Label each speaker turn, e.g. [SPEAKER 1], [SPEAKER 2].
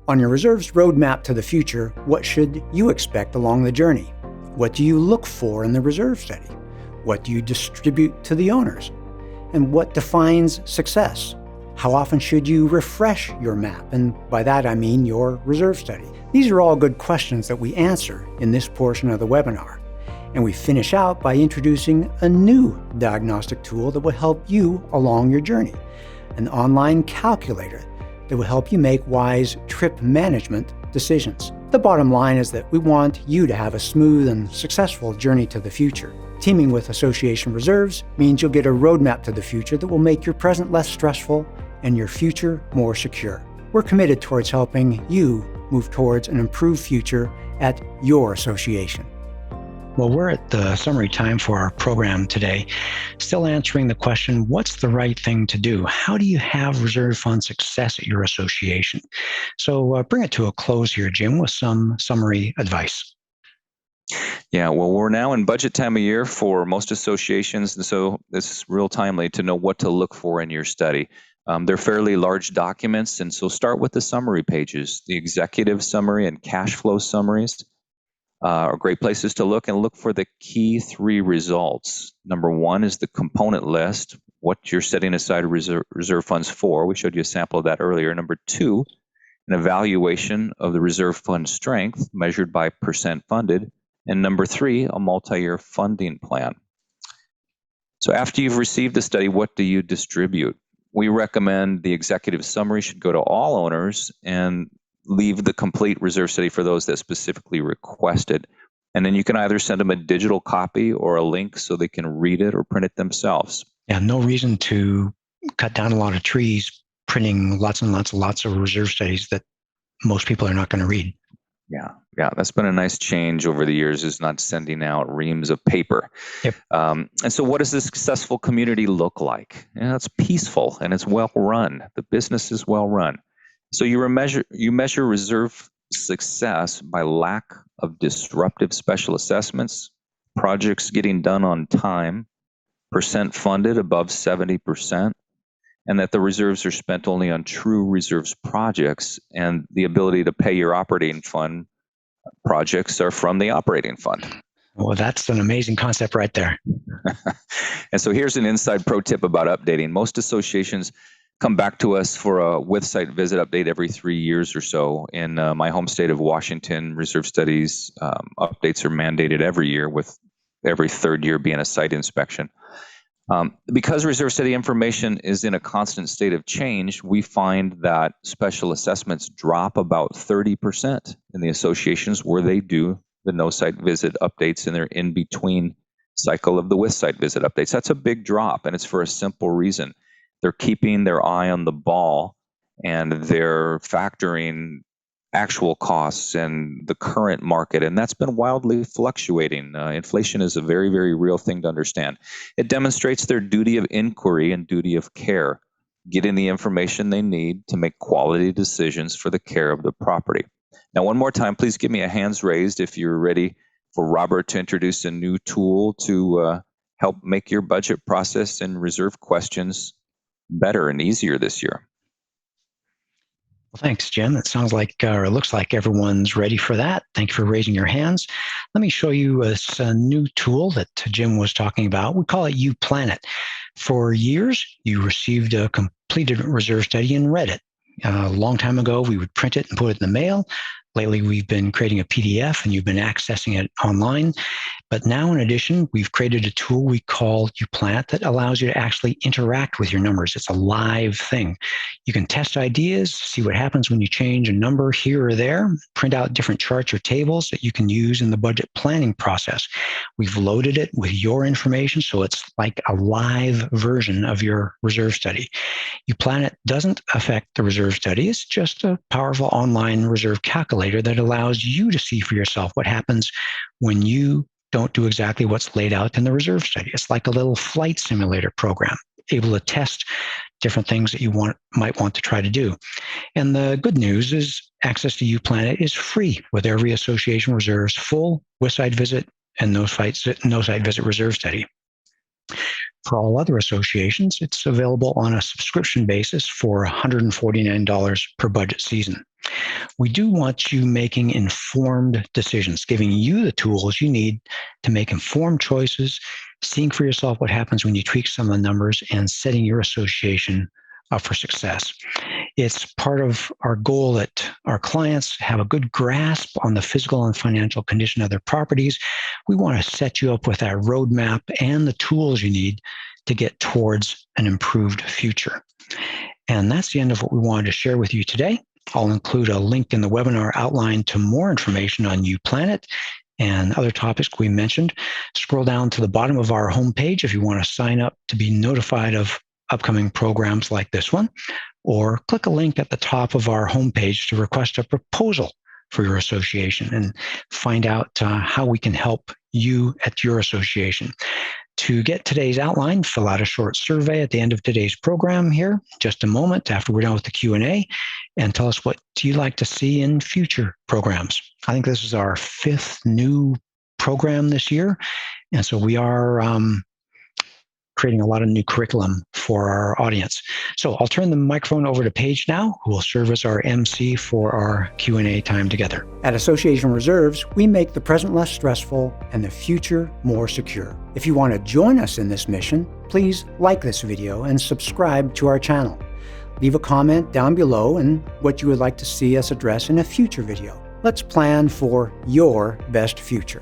[SPEAKER 1] On your reserves roadmap to the future, what should you expect along the journey? What do you look for in the reserve study? What do you distribute to the owners? And what defines success? How often should you refresh your map? And by that I mean your reserve study. These are all good questions that we answer in this portion of the webinar. And we finish out by introducing a new diagnostic tool that will help you along your journey, an online calculator that will help you make wise trip management decisions. The bottom line is that we want you to have a smooth and successful journey to the future. Teaming with Association Reserves means you'll get a roadmap to the future that will make your present less stressful and your future more secure. We're committed towards helping you move towards an improved future at your association.
[SPEAKER 2] Well, we're at the summary time for our program today, still answering the question, what's the right thing to do? How do you have reserve fund success at your association? So bring it to a close here, Jim, with some summary advice.
[SPEAKER 3] Yeah, well, we're now in budget time of year for most associations, and so it's real timely to know what to look for in your study. They're fairly large documents, and so start with the summary pages. The executive summary and cash flow summaries are great places to look, and look for the key three results. Number one is the component list, what you're setting aside reserve funds for. We showed you a sample of that earlier. Number two, an evaluation of the reserve fund strength measured by percent funded. And number three, a multi-year funding plan. So after you've received the study, what do you distribute? We recommend the executive summary should go to all owners and leave the complete reserve study for those that specifically requested. And then you can either send them a digital copy or a link so they can read it or print it themselves.
[SPEAKER 2] Yeah, no reason to cut down a lot of trees printing lots and lots of reserve studies that most people are not going to read.
[SPEAKER 3] Yeah, that's been a nice change over the years, is not sending out reams of paper.
[SPEAKER 2] Yep.
[SPEAKER 3] And so what does a successful community look like? It's peaceful and it's well run. The business is well run. So you measure reserve success by lack of disruptive special assessments, projects getting done on time, percent funded above 70%, and that the reserves are spent only on true reserves projects, and the ability to pay your operating fund projects are from the operating fund.
[SPEAKER 2] Well, that's an amazing concept right there.
[SPEAKER 3] And so here's an inside pro tip about updating. Most associations come back to us for a with-site visit update every 3 years or so. In my home state of Washington, reserve studies updates are mandated every year, with every third year being a site inspection. Because reserve study information is in a constant state of change, we find that special assessments drop about 30% in the associations where they do the no-site visit updates in their in-between cycle of the with-site visit updates. That's a big drop, and it's for a simple reason. They're keeping their eye on the ball, and they're factoring actual costs and the current market, and that's been wildly fluctuating. Inflation is a very, very real thing to understand. It demonstrates their duty of inquiry and duty of care, getting the information they need to make quality decisions for the care of the property. Now, one more time, please give me a hands raised if you're ready for Robert to introduce a new tool to help make your budget process and reserve questions better and easier this year.
[SPEAKER 2] Well, thanks, Jim. It sounds like, or it looks like everyone's ready for that. Thank you for raising your hands. Let me show you a new tool that Jim was talking about. We call it UPlanet. For years, you received a completed reserve study and read it. A long time ago, we would print it and put it in the mail. Lately, we've been creating a PDF and you've been accessing it online. But now, in addition, we've created a tool we call UPlanet that allows you to actually interact with your numbers. It's a live thing. You can test ideas, see what happens when you change a number here or there, print out different charts or tables that you can use in the budget planning process. We've loaded it with your information, so it's like a live version of your reserve study. UPlanet doesn't affect the reserve study. It's just a powerful online reserve calculator that allows you to see for yourself what happens when you don't do exactly what's laid out in the reserve study. It's like a little flight simulator program, able to test different things that you might want to try to do. And the good news is access to UPlanet is free with every association reserve's full with-site visit and no-site visit reserve study. For all other associations, it's available on a subscription basis for $149 per budget season. we do want you making informed decisions, giving you the tools you need to make informed choices, seeing for yourself what happens when you tweak some of the numbers, and setting your association up for success. It's part of our goal that our clients have a good grasp on the physical and financial condition of their properties. We want to set you up with that roadmap and the tools you need to get towards an improved future. And that's the end of what we wanted to share with you today. I'll include a link in the webinar outline to more information on UPlanet and other topics we mentioned. Scroll down to the bottom of our homepage if you want to sign up to be notified of upcoming programs like this one, or click a link at the top of our homepage to request a proposal for your association and find out how we can help you at your association. To get today's outline, fill out a short survey at the end of today's program here, just a moment after we're done with the Q&A, and tell us what you'd like to see in future programs. I think this is our 5th new program this year, and so we are creating a lot of new curriculum for our audience. So I'll turn the microphone over to Paige now, who will serve as our MC for our Q&A time together.
[SPEAKER 1] At Association Reserves, we make the present less stressful and the future more secure. If you want to join us in this mission, please like this video and subscribe to our channel. Leave a comment down below and what you would like to see us address in a future video. Let's plan for your best future.